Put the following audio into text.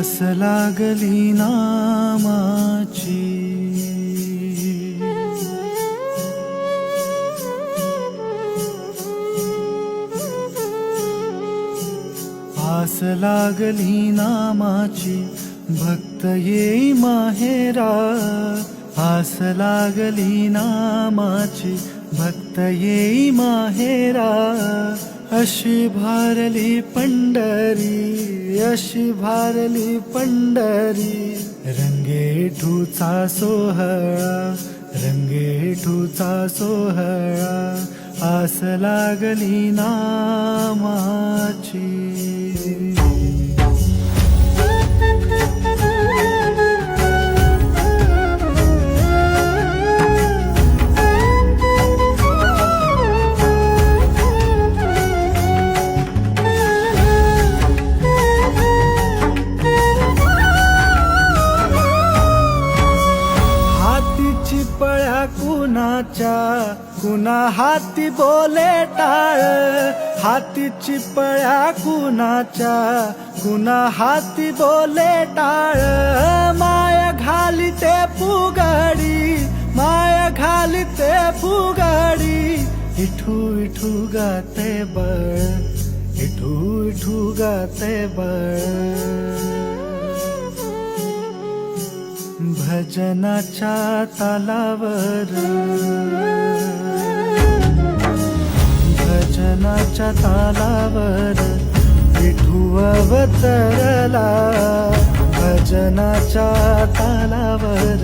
आस लागली नामाची, आस लागली नामाची, भक्त येई माहेरा. आस लागली नामाची, भक्त येई माहेरा. अशी भारली पंढरी, अशी भारली पंढरी. रंगेठूचा सोहळा, रंगेठूचा सोहळा. आस लागली नामाची. चिपळ्या कुणाच्या, कुणा हाती बोले टाळ. हाती चिपळ्या कुणाच्या, कुणा हाती बोले टाळ. माया घालिते फुगडी, माया घालिते फुगडी. इठू इठू गाते बळ, इठू इठू गाते बळ. भजनाच्या तालावर, भजनाच्या तालावर. विठू अवतरला, भजनाच्या तालावर.